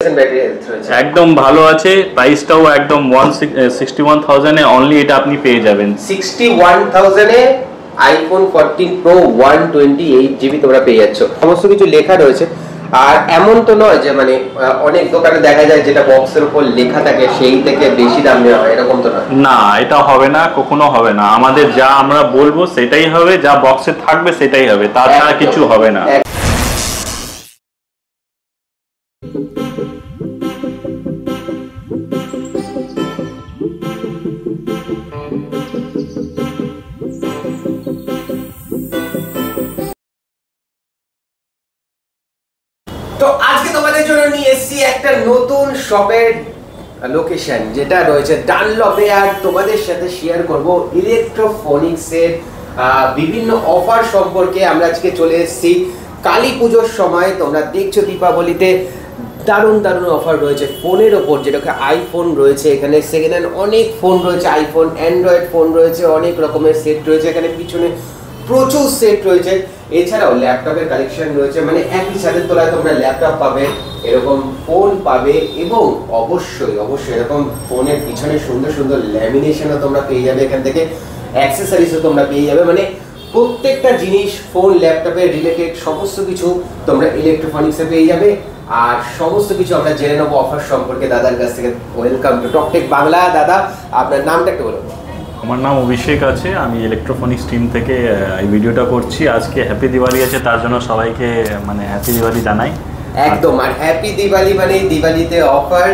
Percent battery health রয়েছে, একদম ভালো আছে। প্রাইসটাও একদম 61,000 এ অনলি এটা আপনি পেয়ে যাবেন। 61,000 এ আইফোন 14 প্রো 128 জিবি তোমরা পেয়ে যাচ্ছ। সমস্ত কিছু লেখা রয়েছে। আর এমন তো নয় যে মানে অনেক দোকানে দেখা যায় যেটা বক্সের উপর লেখা থাকে সেই থেকে বেশি দাম নেওয়া হয়, এরকম তো নয়। না, এটা হবে না, কখনো হবে না। আমাদের যা আমরা বলবো সেটাই হবে, যা বক্সে থাকবে সেটাই হবে, তাছাড়া কিছু হবে না। তো আজকে তোমাদের জন্য নিয়ে এসেছি একটা নতুন শপের লোকেশন যেটা রয়েছে ডানলপে, আর তোমাদের সাথে শেয়ার করব ইলেকট্রোফনিক্স এর বিভিন্ন অফার সম্পর্কে। আমরা আজকে চলে এসেছি কালী পুজোর সময়। তোমরা দেখছো দীপাবলিতে দারুণ দারুণ অফার রয়েছে ফোনের ওপর, যেটাকে আইফোন রয়েছে এখানে, সেকেন্ড হ্যান্ড অনেক ফোন রয়েছে, আইফোন অ্যান্ড্রয়েড ফোন রয়েছে, অনেক রকমের সেট রয়েছে এখানে, পিছনে প্রচুর সেট রয়েছে। এছাড়াও ল্যাপটপের কালেকশন রয়েছে, মানে একই ছাদের তলায় তোমরা ল্যাপটপ পাবে, এরকম ফোন পাবে, এবং অবশ্যই অবশ্যই এরকম ফোনের পিছনে সুন্দর সুন্দর ল্যামিনেশনও তোমরা পেয়ে যাবে এখান থেকে, অ্যাক্সেসরিজও তোমরা পেয়ে যাবে। মানে প্রত্যেকটা জিনিস ফোন ল্যাপটপের রিলেটেড সমস্ত কিছু তোমরা ইলেকট্রোফনিক্সে পেয়ে যাবে। আর সমস্ত কিছু আমরা জেনে নেবো অফার সম্পর্কে দাদার কাছ থেকে। Welcome to Talk Tech Bangla. দাদা, আপনার নামটা একটু বলুন। আমার নাম অভিষেক আছে, আমি ইলেকট্রোফনিক্স টিম থেকে এই ভিডিওটা করছি। আজকে হ্যাপি দিওয়ালি আছে, তার জন্য সবাইকে মানে হ্যাপি দিওয়ালি জানাই। একদম, আর হ্যাপি দিওয়ালি মানে দিওয়ালিতে অফার,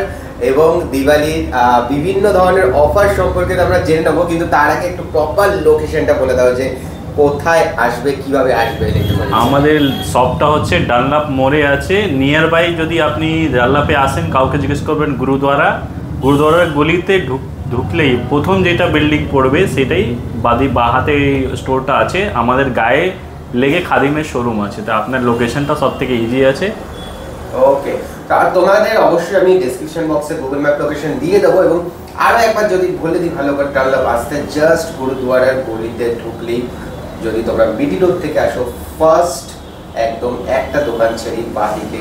এবং দিওয়ালির বিভিন্ন ধরনের অফার সম্পর্কে আমরা জেনে নেবো, কিন্তু তার আগে একটু প্রপার লোকেশনটা বলে দাও যে কোথায় আসবে, কিভাবে আসবে। আমাদের শপটা হচ্ছে ডানলপ মোড়ে আছে, নিয়ার বাই। যদি আপনি ডানলপে আসেন, কাউকে জিজ্ঞেস করবেন গুরুদ্বারার গলিতে ঢুকলেই প্রথম যেটা বিল্ডিং পড়বে সেটাই বা হাতে স্টোরটা আছে। আমাদের গায়ে লেগে খাদিমের শোরুম আছে, তো আপনার লোকেশনটা সব থেকে ইজি আছে। ওকে, আর তোমাদের অবশ্যই আমি ডেসক্রিপশন বক্সে গুগল ম্যাপ লোকেশন দিয়ে দেবো, এবং আরও একবার যদি বলে দিই ভালো করে, ডানলপ আসতে জাস্ট গুরুদ্বারার গলিতে ঢুকলেই, যদি তোমরা বিডি রোড থেকে আসো, ফার্স্ট একদম একটা দোকান ছেড়ে বাদিকে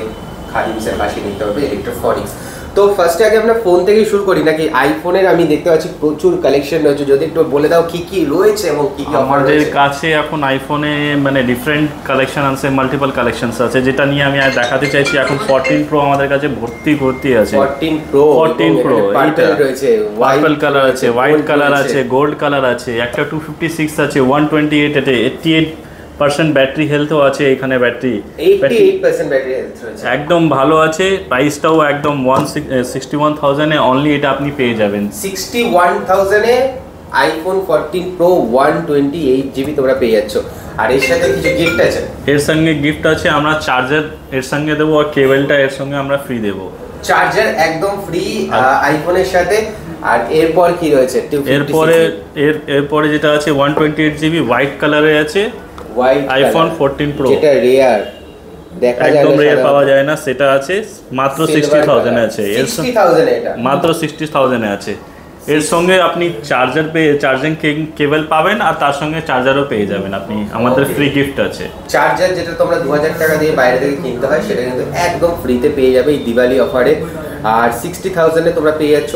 খাদিমসের পাশে নিতে হবে ইলেকট্রোফনিক্স। তো ফার্স্টে আগে আমরা ফোন থেকেই শুরু করি নাকি? আইফোনের আমি দেখতে পাচ্ছি প্রচুর কালেকশন রয়েছে, যদি একটু বলে দাও কি কি রয়েছে এবং কি কি অফার আমাদের কাছে এখন আইফোনে মানে ডিফারেন্ট কালেকশন আছে, মাল্টিপল কালেকশনস আছে, যেটা নিয়ে আমি দেখাতে চাইছি। এখন 14 প্রো আমাদের কাছে ভর্তি আছে। 14 প্রো পার্পল রয়েছে, পার্পল কালার আছে, হোয়াইট কালার আছে, গোল্ড কালার আছে, একটা 256 আছে, 128 আছে, 88% ব্যাটারি হেলথও আছে এখানে। 88% ব্যাটারি হেলথ রয়েছে, একদম ভালো আছে। প্রাইসটাও একদম 61,000 এ অনলি এটা আপনি পেয়ে যাবেন। 61,000 এ আইফোন 14 প্রো 128 জিবি তোমরা পেয়ে যাচ্ছ। আর এর সাথে কিছু গিফট আছে? এর সঙ্গে গিফট আছে, আমরা চার্জার এর সঙ্গে দেবো, আর কেবলটা এর সঙ্গে আমরা ফ্রি দেবো। চার্জার একদম ফ্রি আইফোনের সাথে। আর এরপর কি রয়েছে? এরপরে যেটা আছে 128 জিবি হোয়াইট কালারে আছে, হোয়াইট আইফোন 14 প্রো, যেটা রেয়ার দেখা যায়, একদম রেয়ার পাওয়া যায় না, সেটা আছে মাত্র 60,000 এ আছে। 60,000 এটা মাত্র 60,000 এ আছে। এর সঙ্গে আপনি চার্জিং কেবল পাবেন, আর তার সঙ্গে চার্জারও পেয়ে যাবেন আপনি। আমাদের ফ্রি গিফট আছে। চার্জার যেটা তোমরা 2000 টাকা দিয়ে বাইরে থেকে কিনতে হয়, সেটা কিন্তু একদম ফ্রিতে পেয়ে যাবে এই দিওয়ালি অফারে। আর 60,000 এ তোমরা পেয়ে যাচ্ছ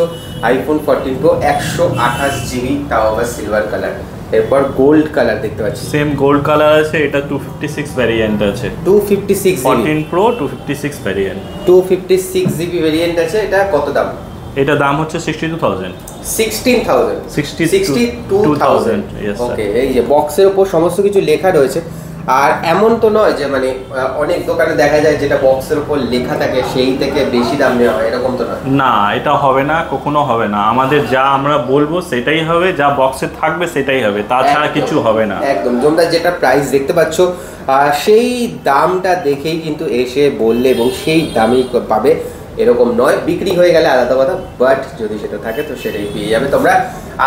আইফোন 14 প্রো 128 জিবি, তাও আবার সিলভার কালার। এরপর গোল্ড কালার দেখতে পাচ্ছি, সেম গোল্ড কালার আছে, এটা 256 ভ্যারিয়েন্ট আছে। 256 14 প্রো 256 ভ্যারিয়েন্ট, 256 জিবি ভ্যারিয়েন্ট আছে। এটা কত দাম? এটা দাম হচ্ছে 62,000। 62,000। ওকে, এই যে বক্সের উপর সমস্ত কিছু লেখা রয়েছে। আর এমন তো নয় যে মানে অনেক দোকানে দেখা যায় যেটা বক্সের উপর লেখা থাকে সেই থেকে বেশি দাম নেওয়া হয়, এরকম তো নয়। না, এটা হবে না, কখনো হবে না। আমাদের যা আমরা বলবো সেটাই হবে, যা বক্সে থাকবে সেটাই হবে, তাছাড়া কিছু হবে না। একদম, তোমরা যেটা প্রাইস দেখতে পাচ্ছ সেই দামটা দেখেই কিন্তু এসে বললে এবং সেই দামেই পাবে, এরকম নয়। বিক্রি হয়ে গেলে আলাদা কথা, বাট যদি সেটা থাকে তো সেটাই পেয়ে যাবে তোমরা।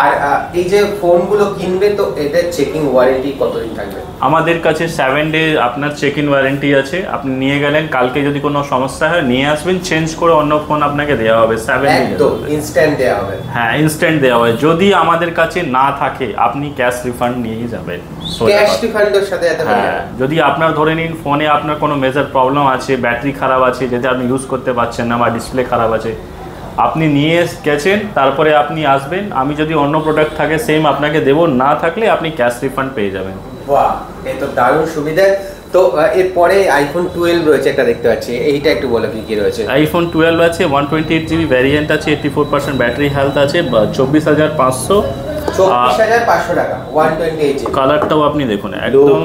আর এই যে ফোনগুলো কিনবে, তো এটার চেকিং ওয়ারেন্টি কতদিন থাকবে? আমাদের কাছে 7 ডে আপনার চেক-ইন ওয়ারেন্টি আছে। আপনি নিয়ে গেলেন, কালকে যদি কোনো সমস্যা হয় নিয়ে আসবেন, চেঞ্জ করে অন্য ফোন আপনাকে দেওয়া হবে। 7 ডে একদম ইনস্ট্যান্ট দেওয়া হবে। হ্যাঁ, ইনস্ট্যান্ট দেওয়া হবে। যদি আমাদের কাছে না থাকে আপনি ক্যাশ রিফান্ড নিয়ে যাবেন। ক্যাশ রিফান্ডের সাথে এত হ্যাঁ, যদি আপনার ধরে নিন ফোনে আপনার কোনো মেজর প্রবলেম আছে, ব্যাটারি খারাপ আছে যেটা আপনি ইউজ করতে পারছেন না বা ডিসপ্লে খারাপ আছে, আপনি নিয়ে গেছেন, তারপরে আপনি আসবেন, আমি যদি অন্য প্রোডাক্ট থাকে সেম আপনাকে দেবো, না থাকলে আপনি ক্যাশ রিফান্ড পেয়ে যাবেন। বাহ, এই তো দারুণ সুবিধা। তো এরপরে আইফোন 12 রয়েছে একটা দেখতে পাচ্ছি, এইটা একটু বলো কি কি রয়েছে। আইফোন 12 আছে, 128GB ভ্যারিয়েন্ট আছে, 84% ব্যাটারি হেলথ আছে, 24,500 24,500 টাকা 128GB। কালারটাও আপনি দেখুন একদম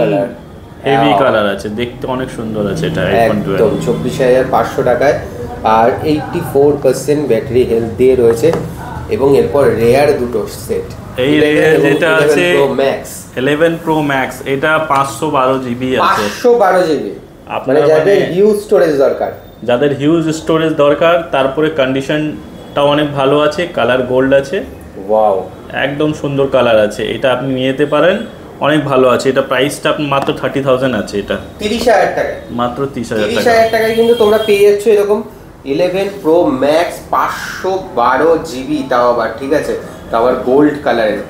হেভি কালার আছে, দেখতে অনেক সুন্দর আছে এটা আইফোন 12 একদম 24,500 টাকায়, আর 84% ব্যাটারি হেলথ দিয়ে রয়েছে। এবং এরপর রেয়ার দুটো সেট, এই রেয়ার যেটা আছে 11 Pro Max, এটা 512GB আছে, 512GB। মানে যাদের হিউজ স্টোরেজ দরকার, যাদের হিউজ স্টোরেজ দরকার, তারপরে কন্ডিশনটাও অনেক ভালো আছে, কালার গোল্ড আছে, ওয়াও একদম সুন্দর কালার আছে, এটা আপনি নিয়ে যেতে পারেন, অনেক ভালো আছে। এটা প্রাইসটা মাত্র 30,000 আছে, এটা 30,000 টাকা, মাত্র 30,000 টাকা। 30,000 টাকায় কিন্তু তোমরা পেয়ে যাচ্ছ এরকম 11 Pro Max 512GB, তাও আবার ঠিক আছে, তাও আবার গোল্ড কালারের।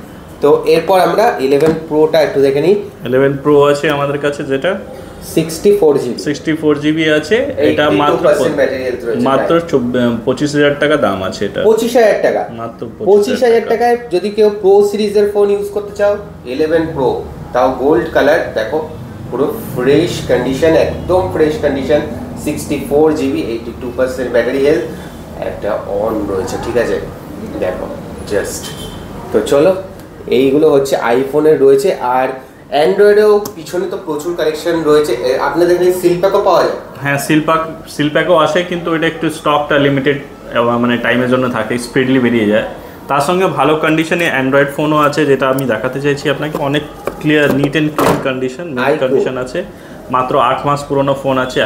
তো এরপর আমরা 11 Proটা একটু দেখে নিই। 11 Pro আছে আমাদের কাছে, যেটা 64GB আছে, এটা মাত্র 25,000 টাকা দাম আছে, এটা 25,000 টাকা, মাত্র 25,000 টাকায় যদি কেউ প্রো সিরিজের ফোন ইউজ করতে চাও, 11 Pro, তাও গোল্ড কালার, দেখো পুরো ফ্রেশ কন্ডিশন, একদম fresh condition, 64GB, 82% battery health, একটা অন রয়েছে, ঠিক আছে, দেখো জাস্ট। তো চলো, এইগুলো হচ্ছে আইফোনের রয়েছে। আর অ্যান্ড্রয়েডেও পিছনে তো প্রচুর কালেকশন রয়েছে, আপনাদের এখানে সিলপ্যাকও পাওয়া যায়। হ্যাঁ, সিলপ্যাকও আসে, কিন্তু এটা একটু স্টকটা লিমিটেড, মানে টাইমের জন্য থাকে, স্পিডলি বেরিয়ে যায়। তার সঙ্গে ভালো কন্ডিশনে অ্যান্ড্রয়েড ফোনও আছে, যেটা আমি দেখাতে চাইছি আপনাকে, অনেক clear, neat and clean condition আছে, মাত্র 8 মাস পুরনো ফোন আছে,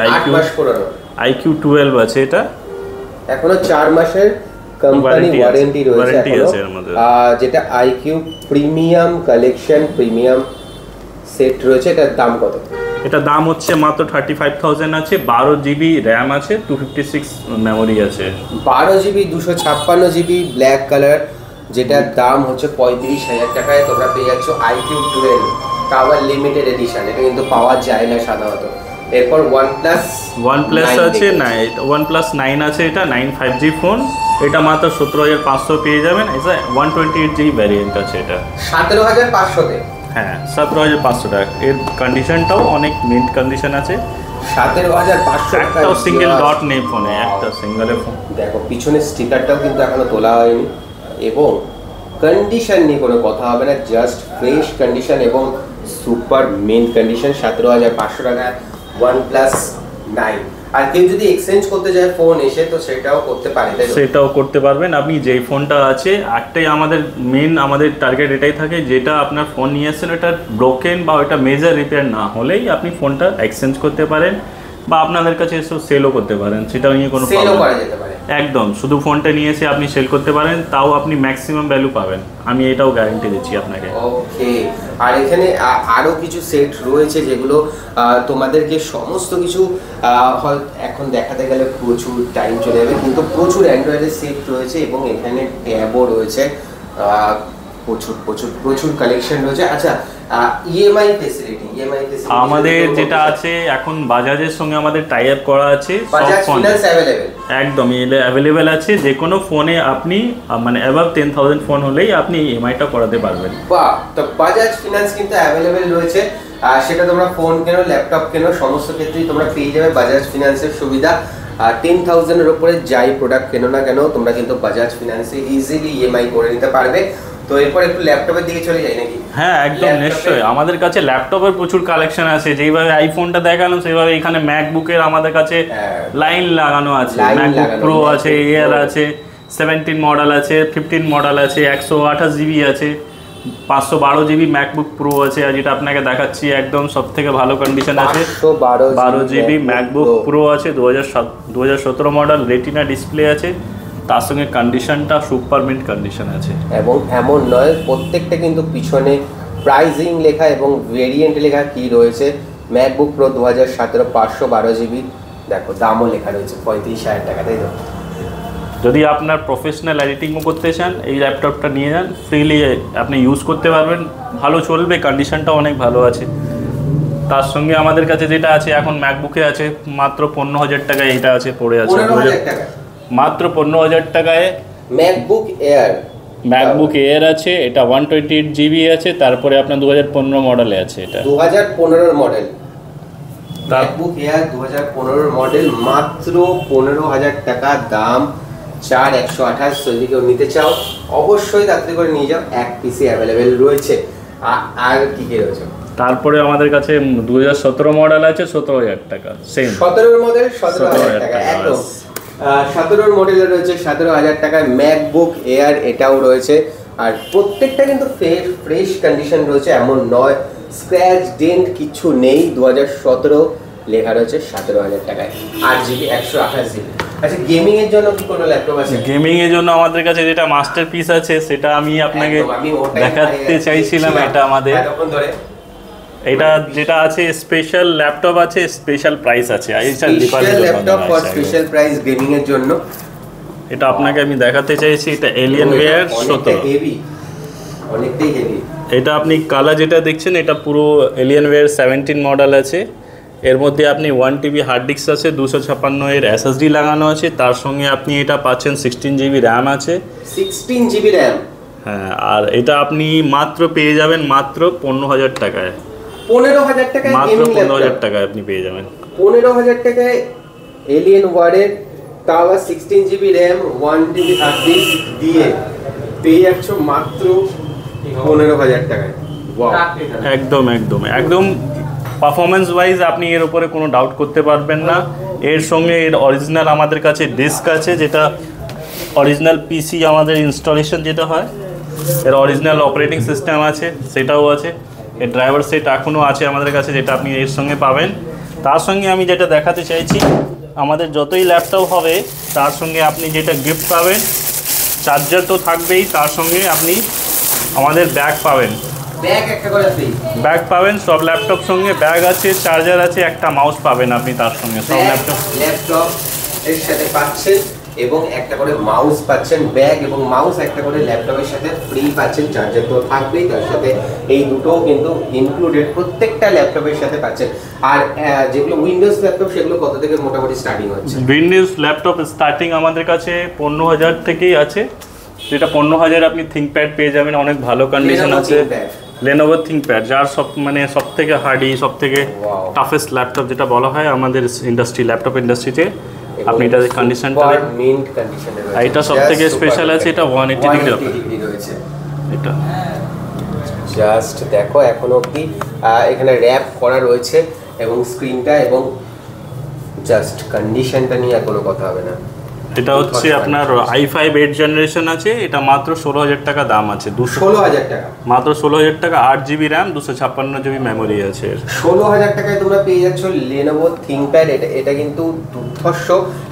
IQ 12 আছে, এটা এখনো 4 মাসের কোম্পানি ওয়ারেন্টি রয়েছে যেটা IQ premium collection, premium set রয়েছে। এটার দাম কত? এটা দাম হচ্ছে মাত্র 35,000 আছে, 12GB র্যাম আছে, 256 মেমোরি আছে, 12GB 256GB ব্ল্যাক কালার, যেটার দাম হচ্ছে 35,000 টাকায় তোমরা পেয়ে যাচ্ছ IQ 12, তা আবার লিমিটেড এডিশন, এটা কিন্তু পাওয়া যায় না সাধারণত। এরপর OnePlus আছে, OnePlus 9 আছে, এটা 9 5G ফোন, এটা মাত্র 17,500 পেয়ে যাবেন, এটা 128GB ভ্যারিয়েন্ট আছে, এটা 17,500 হ্যাঁ 17,500 টাকা। এর কন্ডিশনটাও অনেক মিন্ট কন্ডিশন আছে, 17,500 টাকা, একটাও সিঙ্গেল ডট নেই ফোনে, একটা সিঙ্গেল ফোন। দেখো পিছনের স্টিকারটাও কিন্তু এখনো তোলা হয়নি, এবং কন্ডিশন নিয়ে কোনো কথা হবে না, জাস্ট ফ্রেশ কন্ডিশন এবং সুপার মিন্ট কন্ডিশন। 17,500 টাকায় OnePlus 9। আর কেউ যদি এক্সচেঞ্জ করতে যায় ফোন এসে, তো সেটাও করতে পারে, সেটাও করতে পারবেন। আপনি যেই ফোনটা আছে, একটাই আমাদের টার্গেট এটাই থাকে, যেটা আপনার ফোন নিয়ে এসেছেন ওটা ব্রোকেন বা ওটা মেজর রিপেয়ার না হলেই আপনি ফোনটা এক্সচেঞ্জ করতে পারেন, বা আপনাদের কাছে এসে সেলও করতে পারেন, সেটাও নিয়ে কোনো প্রবলেম নেই। একদম শুধু ফোনটা নিয়ে এসে আপনি সেল করতে পারেন, তাও আপনি ম্যাক্সিমাম ভ্যালু পাবেন, আমি এটাও গ্যারান্টি দিচ্ছি আপনাকে। ওকে, আর এখানে আরো কিছু সেট রয়েছে যেগুলো তোমাদেরকে সমস্ত কিছু এখন দেখাতে গেলে প্রচুর টাইম চলে যাবে, কিন্তু প্রচুর অ্যান্ড্রয়েডের সেট রয়েছে, এবং এখানে ট্যাবও রয়েছে, প্রচুর কালেকশন রয়েছে। আচ্ছা, ইএমআই ফেসিলিটি আমাদের যেটা আছে এখন, বাজাজের সঙ্গে আমাদের টাই আপ করা আছে, বাজাজ ফিন্যান্স अवेलेबल, একদম অ্যাভেলেবেল আছে, যে কোনো ফোনে আপনি মানে অ্যাবাভ 10,000 ফোন হলেই আপনি ইএমআইটা করাতে পারবেন। বাহ, তো বাজাজ ফিন্যান্স কিন্তু অ্যাভেলেবেল রয়েছে, সেটা তোমরা ফোন কেনো, ল্যাপটপ কেনো, সমস্ত ক্ষেত্রেই তোমরা পেয়ে যাবে বাজাজ ফিন্যান্সের সুবিধা। 10,000 এর উপরে যাই প্রোডাক্ট কেনো না কেন, তোমরা কিন্তু বাজাজ ফিন্যান্সে ইজিলি ইএমআই করে নিতে পারবে। তো এরপর একটু ল্যাপটপের দিকে চলে যাই নাকি? হ্যাঁ একদম, নিশ্চয়ই। আমাদের কাছে ল্যাপটপের প্রচুর কালেকশন আছে, যেইভাবে আইফোনটা দেখালাম সেইভাবে এখানে ম্যাকবুকের আমাদের কাছে লাইন লাগানো আছে, ম্যাকবুক প্রো আছে, এয়ার আছে, 17 মডেল আছে, 15 মডেল আছে, 128GB আছে, 512GB ম্যাকবুক প্রো আছে, আর যেটা আপনাকে দেখাচ্ছি একদম সব থেকে ভালো কন্ডিশন আছে, 12GB ম্যাকবুক প্রো আছে, 2017 মডেল, রেটিনা ডিসপ্লে আছে, তার সঙ্গে কন্ডিশনটা সুপার মিন্ট কন্ডিশন আছে। এবং এমন নয়, প্রত্যেকটা কিন্তু পিছনে প্রাইজিং লেখা এবং ভেরিয়েন্ট লেখা কি রয়েছে। ম্যাকবুক প্রো 2017 512GB, দেখো দামও লেখা রয়েছে 35,000 টাকা, তাই তো? যদি আপনার প্রফেশনাল এডিটিংও করতে চান এই ল্যাপটপটা নিয়ে যান, ফ্রিলি আপনি ইউজ করতে পারবেন, ভালো চলবে, কন্ডিশনটা অনেক ভালো আছে। তার সঙ্গে আমাদের কাছে যেটা আছে এখন ম্যাকবুকে আছে মাত্র 15,000 টাকায়, এটা আছে পড়ে আছে মাত্র 15,000 টাকায় ম্যাকবুক এয়ার আছে। এটা 128 GB আছে, তারপরে আপনার 2015 মডেলে আছে। এটা 2015 মডেল ম্যাকবুক এয়ার 2015 মডেল, মাত্র 15,000 টাকা দাম। 4128 যদি কেউ নিতে চাও অবশ্যই তাড়াতাড়ি করে নিয়ে যাও, এক পিসি অ্যাভেলেবেল রয়েছে। আর কি কি রয়েছে? তারপরে আমাদের কাছে 2017 মডেল আছে 17,000 টাকা, সেম 17 মডেল 17,000 টাকা একদম। 17 মডেলের রয়েছে 17,000 টাকায় ম্যাকবুক এয়ার, এটাও রয়েছে। আর প্রত্যেকটা কিন্তু ফ্রেশ কন্ডিশন রয়েছে, এমন নয় স্ক্র্যাচ ডেন্ট কিছু নেই। 2017 লেখা রয়েছে 17,000 টাকায়, 8GB 128GB। আচ্ছা, গেমিং এর জন্য কি কোনো ল্যাপটপ আছে? গেমিং এর জন্য আমাদের কাছে যেটা মাস্টারপিস আছে সেটা আমি আপনাকে দেখাতে চাইছিলাম। এটা আমাদের এটা যেটা আছে স্পেশাল ল্যাপটপ আছে, স্পেশাল প্রাইস আছে, special laptop for special price gaming এর জন্য। এটা আপনাকে আমি দেখাতে চাইছি, এটা এলিয়েনওয়্যার 17, অনেকটাই হেভি। এটা আপনি কালার যেটা দেখছেন এটা পুরো এলিয়েনওয়্যার 17 মডেল আছে। এর মধ্যে আপনি 1TB হার্ড ডিস্ক আছে, 256 এর SSD লাগানো আছে, তার সঙ্গে আপনি এটা পাচ্ছেন 16GB র্যাম আছে। 16GB RAM? হ্যাঁ, আর এটা আপনি মাত্র পেয়ে যাবেন মাত্র 15,000 টাকায়। 15,000 টাকায় মাত্র 15,000 টাকায় আপনি পেয়ে যাবেন। 15,000 টাকায় এলিয়েনওয়্যারের, তাও 16GB RAM 1TB hard disk দিয়ে পেয়ে যাচ্ছ মাত্র 15,000 টাকায়। একদম একদম একদম পারফরমেন্স ওয়াইজ আপনি এর উপরে কোনো ডাউট করতে পারবেন না। এর সঙ্গে এর অরিজিনাল আমাদের কাছে ডিস্ক আছে, যেটা অরিজিনাল পিসি আমাদের ইনস্টলেশন যেটা হয়, এর অরিজিনাল অপারেটিং সিস্টেম আছে সেটাও আছে। এর ড্রাইভার সেট এখনও আছে আমাদের কাছে, যেটা আপনি এর সঙ্গে পাবেন। তার সঙ্গে আমি যেটা দেখাতে চাইছি, আমাদের যতই ল্যাপটপ হবে তার সঙ্গে আপনি যেটা গিফট পাবেন, চার্জার তো থাকবেই, তার সঙ্গে আপনি আমাদের ব্যাগ পাবেন। ব্যাগ পাবেন সব ল্যাপটপ সঙ্গে, ব্যাগ আছে, চার্জার আছে, একটা মাউস পাবেন আপনি তার সঙ্গে। সব ল্যাপটপ এর সাথে পাচ্ছেন এবং একটা করে মাউস পাচ্ছেন, ব্যাগ এবং মাউস একটা করে ল্যাপটপের সাথে ফ্রি পাচ্ছেন, চার্জার তো থাকবেই, তার সাথে এই দুটোও কিন্তু ইনক্লুডেড প্রত্যেকটা ল্যাপটপের সাথে পাচ্ছেন। আর যেগুলো উইন্ডোজ ল্যাপটপ সেগুলো কত থেকে মোটামুটি স্টার্টিং হচ্ছে? উইন্ডোজ ল্যাপটপ স্টার্টিং আমাদের কাছে 15,000 থেকেই আছে, যেটা 15,000 আপনি থিঙ্কপ্যাড পেয়ে যাবেন, অনেক ভালো কন্ডিশন আছে। Lenovo ThinkPad, যার সব থেকে হার্ডি, সব থেকে টাফেস্ট ল্যাপটপ যেটা বলা হয় আমাদের ইন্ডাস্ট্রি, ল্যাপটপ ইন্ডাস্ট্রিতে। আপনি এটা কন্ডিশনটা মিন্ট কন্ডিশনে রয়েছে, এটা সব থেকে স্পেশাল আছে, এটা 180 ডিগ্রি রয়েছে। এটা জাস্ট দেখো এখনো অবধি এখানে র‍্যাপ করা রয়েছে এবং স্ক্রিনটা, এবং জাস্ট কন্ডিশনটা নিয়ে আর কোনো কথা হবে না। এটা হচ্ছে আপনার i5 8 জেনারেশন আছে, এটা মাত্র 16,000 টাকা দাম আছে। 16,000 টাকা মাত্র 16,000 টাকা, 8GB র্যাম, 256GB মেমোরি আছে। 16,000 টাকায় তোমরা পেয়ে যাচ্ছ Lenovo ThinkPad। এটা কিন্তু দুর্ধর্ষ,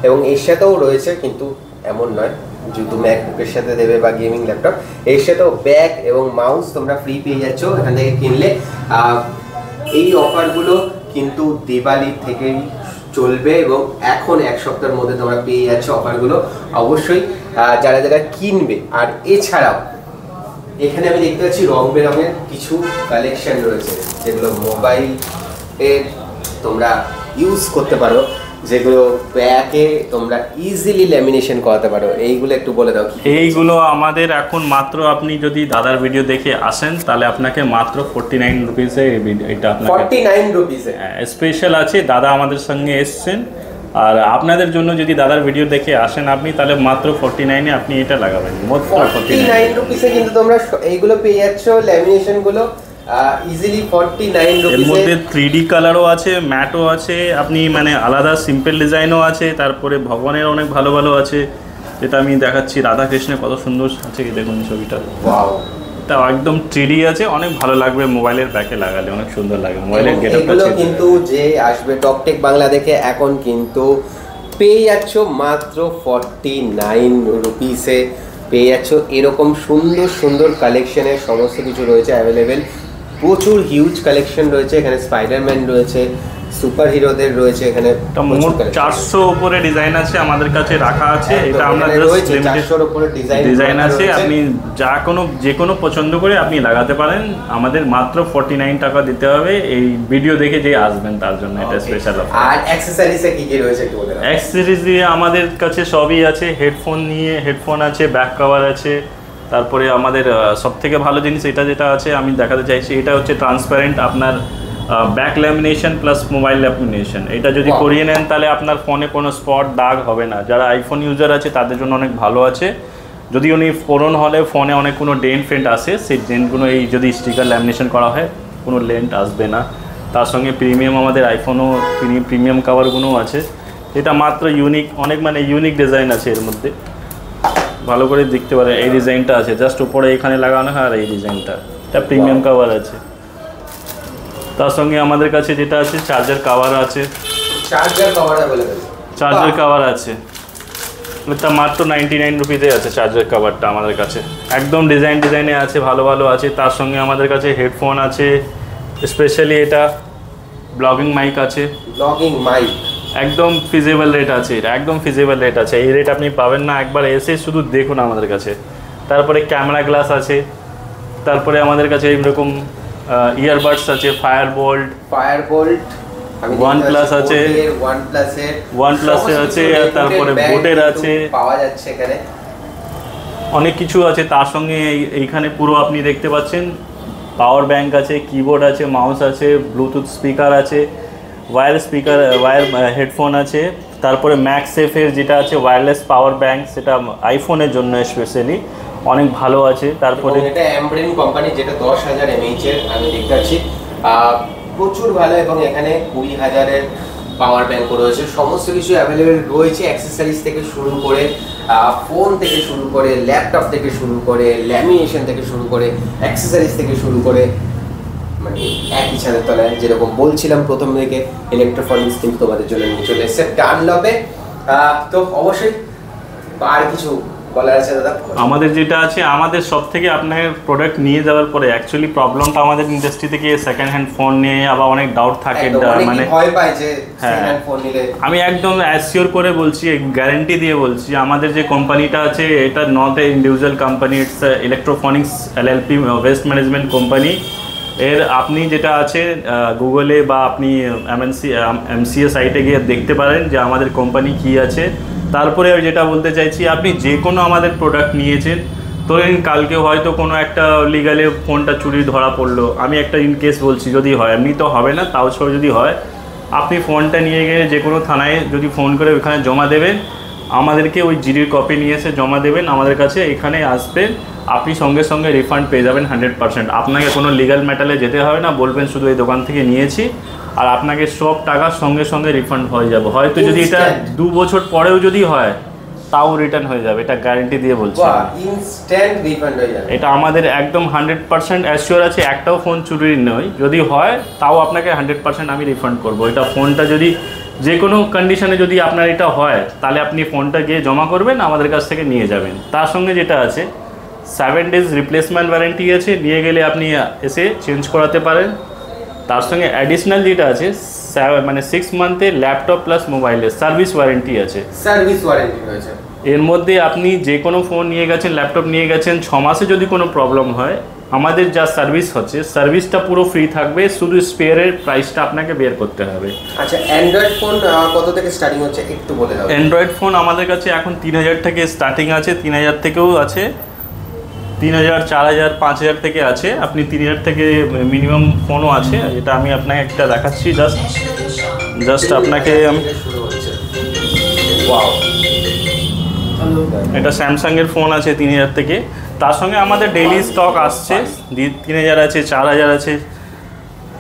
এবং এর সাথেও রয়েছে, কিন্তু এমন নয় যেহেতু ম্যাকবুকের সাথে দেবে বা গেমিং ল্যাপটপ, এর সাথেও ব্যাগ এবং মাউস তোমরা ফ্রি পেয়ে যাচ্ছ এখান থেকে কিনলে। এই অফারগুলো কিন্তু দিওয়ালি থেকেই চলবে এবং এখন এক সপ্তাহের মধ্যে তোমরা পেয়ে যাচ্ছ অফারগুলো। অবশ্যই যারা যারা কিনবে। আর এছাড়াও এখানে আমি দেখতে পাচ্ছি রং বেরঙের কিছু কালেকশন রয়েছে, যেগুলো মোবাইল এর তোমরা ইউজ করতে পারো, যেগুলো ব্যাকে তোমরা ইজিলি ল্যামিনেশন করাতে পারো। এইগুলো একটু বলে দাও। এইগুলো আমাদের এখন মাত্র, আপনি যদি দাদার ভিডিও দেখে আসেন তাহলে আপনাকে মাত্র 49 রুপিসে এটা আপনাকে 49 রুপিসে স্পেশাল আছে। দাদা আমাদের সঙ্গে এসছেন, আর আপনাদের জন্য যদি দাদার ভিডিও দেখে আসেন আপনি, তাহলে মাত্র 49-এ আপনি এটা লাগাবেন। মাত্র 49 রুপিসে কিন্তু তোমরা এইগুলো পেয়ে যাচ্ছ, ল্যামিনেশনগুলো ইজিলি 49 রুপিসে। এর মধ্যে 3D কালারও আছে, ম্যাটও আছে, আপনি আলাদা সিম্পল ডিজাইনও আছে, তারপরে ভগবানের অনেক ভালো ভালো আছে, যেটা আমি দেখাচ্ছি। রাধা কৃষ্ণের কত সুন্দর আছে, দেখুন ছবিটা, ওয়াও, এটা একদম 3D আছে, অনেক ভালো লাগবে মোবাইলের ব্যাকে লাগালে, অনেক সুন্দর লাগে মোবাইলের গেটআপটা। এগুলো কিন্তু যে আসবে টকটেক বাংলা দেখে এখন কিন্তু পেয়ে যাচ্ছ মাত্র 49 রুপিসে, পেয়ে যাচ্ছ এরকম সুন্দর সুন্দর কালেকশনের সমস্ত কিছু রয়েছে অ্যাভেলেবেল। প্রচুর হিউজ কালেকশন রয়েছে এখানে, স্পাইডারম্যান রয়েছে, সুপার হিরোদের রয়েছে এখানে মোট 400 উপরে ডিজাইন আছে আমাদের কাছে রাখা আছে। এটা আমরা জাস্ট লিমিটেড 400 উপরে ডিজাইন আছে, আপনি যে কোনো পছন্দ করে আপনি লাগাতে পারেন। আমাদের মাত্র 49 টাকা দিতে হবে এই ভিডিও দেখে যে আসবেন তার জন্য, এটা স্পেশাল অফার। আর অ্যাকসেসরিজে কি কি রয়েছে একটু বলে দাও। অ্যাকসেসরিজ দিয়ে আমাদের কাছে সবই আছে, হেডফোন আছে, ব্যাক কভার আছে। তারপরে আমাদের সবথেকে ভালো জিনিস যেটা আছে আমি দেখাতে চাইছি, এটা হচ্ছে ট্রান্সপারেন্ট আপনার back lamination plus mobile lamination. এটা যদি করিয়ে নেন তাহলে আপনার ফোনে কোনো স্পট দাগ হবে না। যারা আইফোন ইউজার আছে তাদের জন্য অনেক ভালো আছে। যদি উনি পুরনো হলে ফোনে অনেক কোনো ডেন্ট ফেন্ট আসে, সেই ডেন্টগুলো এই যদি স্টিকার ল্যামিনেশন করা হয় কোনো লেন্ট আসবে না। তার সঙ্গে প্রিমিয়াম আমাদের আইফোনও প্রিমিয়াম কাভারগুলোও আছে। এটা মাত্র ইউনিক ডিজাইন আছে এর মধ্যে, ভালো করে দেখতে পারেন। এই ডিজাইনটা আছে জাস্ট উপরে এখানে লাগানো হয়, আর এই ডিজাইনটা এটা প্রিমিয়াম কাভার আছে। তার সঙ্গে আমাদের কাছে যেটা আছে চার্জার কাভার আছে, চার্জার কাভার আছে। এটা মাত্র 99 রুপিতে আছে চার্জার কাভারটা আমাদের কাছে, একদম ডিজাইনে আছে, ভালো আছে। তার সঙ্গে আমাদের কাছে হেডফোন আছে, স্পেশালি এটা ব্লগিং মাইক আছে, একদম ফিজিবল রেট আছে। এটা একদম ফিজিবল রেট আছে, এই রেট আপনি পাবেন না, একবার এসে শুধু দেখুন আমাদের কাছে। তারপরে ক্যামেরা গ্লাস আছে, তারপরে আমাদের কাছে এইরকম ইয়ারবাডস আছে, ফায়ারবোল্ট OnePlus আছে, আছে, তারপরে বোটের আছে, পাওয়া যাচ্ছে এখানে অনেক কিছু আছে। তার সঙ্গে এইখানে পুরো আপনি দেখতে পাচ্ছেন পাওয়ার ব্যাংক আছে, কিবোর্ড আছে, মাউস আছে, ব্লুটুথ স্পিকার আছে, ওয়্যার হেডফোন আছে। তারপরে ম্যাক্সসেফের যেটা আছে ওয়্যারলেস পাওয়ার ব্যাংক, সেটা আইফোনের জন্য স্পেশালি অনেক ভালো আছে। তারপরে এটা এমব্রেন কোম্পানি, যেটা 10,000 mAh এর আমি দেখতে পাচ্ছি, প্রচুর ভালো। এবং এখানে 20,000 এর পাওয়ার ব্যাংক রয়েছে, সমস্ত কিছু অ্যাভেলেবেল রয়েছে। অ্যাক্সেসরিজ থেকে শুরু করে ফোন থেকে শুরু করে ল্যাপটপ থেকে শুরু করে ল্যামিনেশন থেকে শুরু করে অ্যাক্সেসরিজ থেকে শুরু করে, মানে একই ছাদের তলায় যেরকম বলছিলাম প্রথম থেকে ইলেকট্রোফনিক্স কিন্তু তোমাদের জন্য নিয়ে চলে এসেছে ডানলপে। তো অবশ্যই আর কিছু বলার আছে দাদা? আমাদের যেটা আছে, আমাদের সব থেকে আপনার প্রোডাক্ট নিয়ে যাওয়ার পরে অ্যাকচুয়ালি প্রবলেমটা আমাদের ইন্ডাস্ট্রি থেকে সেকেন্ড হ্যান্ড ফোন নিয়ে আবার অনেক ডাউট থাকে, মানে ভয় পায় যে সেকেন্ড হ্যান্ড ফোন নিলে। আমি একদম অ্যাসিওর করে বলছি, গ্যারান্টি দিয়ে বলছি, আমাদের যে কোম্পানিটা আছে এটা not a individual company, it's Electrophonics LLP waste management company. এর আপনি যেটা আছে গুগলে বা আপনি MCA সাইটে গিয়ে দেখতে পারেন যে আমাদের কোম্পানি কি আছে। তারপরে যেটা বলতে চাইছি, আপনি যে কোনো আমাদের প্রোডাক্ট নিয়েছেন, ধরেন কালকে হয়তো কোনো একটা লিগালে ফোনটা চুরি ধরা পড়লো, আমি একটা ইনকেস বলছি, যদি হয়, এমনি তো হবে না, তাও ছোট যদি হয়, আপনি ফোনটা নিয়ে গিয়ে যে কোনো থানায় যদি ফোন করে ওখানে জমা দেবেন, আমাদেরকে ওই জিডির কপি নিয়ে এসে জমা দেবেন আমাদের কাছে, এখানে আসবেন, আপনি সঙ্গে সঙ্গে রিফান্ড পেয়ে যাবেন 100%। আপনাকে কোনো লিগাল ম্যাটারে যেতে হবে না, বলবেন শুধু এই দোকান থেকে নিয়েছি, আর আপনাকে সব টাকা সঙ্গে সঙ্গে রিফান্ড হয়ে যাবে। হয়তো যদি এটা 2 বছর পরেও যদি হয় তাও রিটার্ন হয়ে যাবে, এটা গ্যারান্টি দিয়ে বলছি, ইনস্ট্যান্ট রিফান্ড হয়ে যাবে। এটা আমাদের একদম 100% অ্যাসিওর আছে, একটাও ফোন চুরি নয়, যদি হয় তাও আপনাকে 100% আমি রিফান্ড করব। এটা ফোনটা যদি যে কোনো কন্ডিশনে যদি আপনার এটা হয়, তাহলে আপনি ফোনটা গিয়ে জমা করবেন, আমাদের কাছ থেকে নিয়ে যাবেন। তার সঙ্গে যেটা আছে 7 days রিপ্লেসমেন্ট ওয়ারেন্টি আছে, নিয়ে গেলে আপনি এসে চেঞ্জ করাতে পারেন। তার সঙ্গে অ্যাডিশনাল যেটা আছে 6 মান্থের ল্যাপটপ প্লাস মোবাইলের সার্ভিস ওয়ারেন্টি আছে, সার্ভিস ওয়ারেন্টি রয়েছে। এর মধ্যে আপনি যে কোনো ফোন নিয়ে গেছেন, ল্যাপটপ নিয়ে গেছেন, 6 মাসে যদি কোনো প্রবলেম হয়, আমাদের যা সার্ভিস হচ্ছে সার্ভিসটা পুরো ফ্রি থাকবে, শুধু স্পেয়ারের প্রাইসটা আপনাকে বের করতে হবে। আচ্ছা, অ্যান্ড্রয়েড ফোন কত থেকে স্টার্টিং হচ্ছে একটু বলে দাও। অ্যান্ড্রয়েড ফোন আমাদের কাছে এখন 3000 থেকে স্টার্টিং আছে, 3000 থেকেও আছে, 3000, 4000, 5000 থেকে আছে। আপনি 3000 থেকে মিনিমাম ফোনও আছে, এটা আমি আপনাকে একটা দেখাচ্ছি, জাস্ট আপনাকে আমি, এটা স্যামসাংয়ের ফোন আছে 3000 থেকে। তার সঙ্গে আমাদের ডেইলি স্টক আসছে, 3000 আছে, 4000 আছে,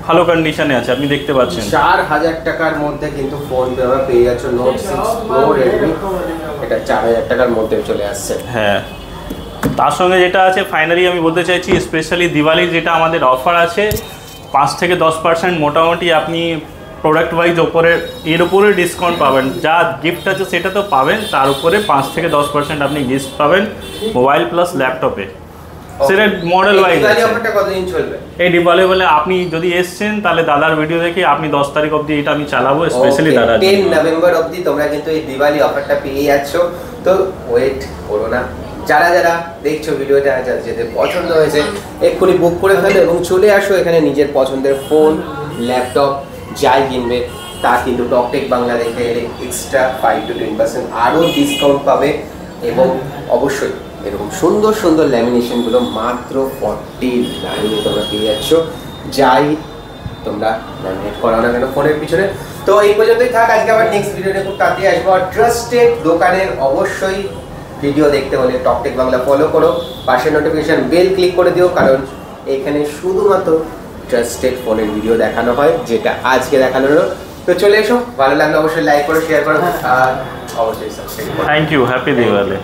ভালো কন্ডিশনে আছে, আপনি দেখতে পাচ্ছেন। 4000 টাকার মধ্যে কিন্তু ফোন পেয়ে যাচ্ছ, নোট 6 প্রো রেডমি, এটা 4000 টাকার মধ্যে চলে আসছে। হ্যাঁ, তার সঙ্গে যেটা আছে ফাইনালি আমি বলতে চাইছি, স্পেশালি দিওয়ালির যেটা আমাদের অফার আছে 5 থেকে 10% মোটামুটি আপনি প্রোডাক্ট ওয়াইজ এর উপরে ডিসকাউন্ট পাবেন। যা গিফট আছে সেটা তো পাবেন, তার উপরে 5 থেকে 10% আপনি গিফট পাবেন মোবাইল প্লাস ল্যাপটপে। সেটা মডেল ওয়াইজ দিওয়ালি আছে। অফারটা কতদিন চলবে? এই দিওয়ালি বলে আপনি যদি এসছেন তাহলে দাদার ভিডিও দেখে আপনি 10 তারিখ অবধি এটা আমি চালাবো স্পেশালি দাদার 10 নভেম্বর অবধি তোমরা কিন্তু এই দিওয়ালি অফারটা পেয়ে যাচ্ছ। তো ওয়েট করো না, যারা যারা দেখছো ভিডিওটা, যাদের পছন্দ হয়েছে এক্ষুনি বুক করে ফেলো এবং চলে আসো এখানে নিজের পছন্দের ফোন, ল্যাপটপ যাই কিনবে তা কিন্তু টকটেক বাংলা দেখে এলে এক্সট্রা 5 to 10% আরও ডিসকাউন্ট পাবে। এবং অবশ্যই এরকম সুন্দর সুন্দর ল্যামিনেশনগুলো মাত্র 49 তোমরা পেয়ে যাচ্ছ, যাই তোমরা ল্যামিনেট করাও না কেন ফোনের পিছনে। তো এই পর্যন্তই থাক, আজকে আবার নেক্সট ভিডিওতে খুব তাড়াতাড়ি আসবো। আর ট্রাস্টেড দোকানের অবশ্যই ভিডিও দেখতে হলে টকটেক বাংলা ফলো করো, পাশে নোটিফিকেশন বেল ক্লিক করে দিও, কারণ এখানে শুধুমাত্র ট্রাস্টেড ফোনের ভিডিও দেখানো হয়, যেটা আজকে দেখানো হলো। তো চলে এসো, ভালো লাগলে অবশ্যই লাইক করো, শেয়ার করো আর অবশ্যই সাবস্ক্রাইব করো। Thank you, happy Diwali.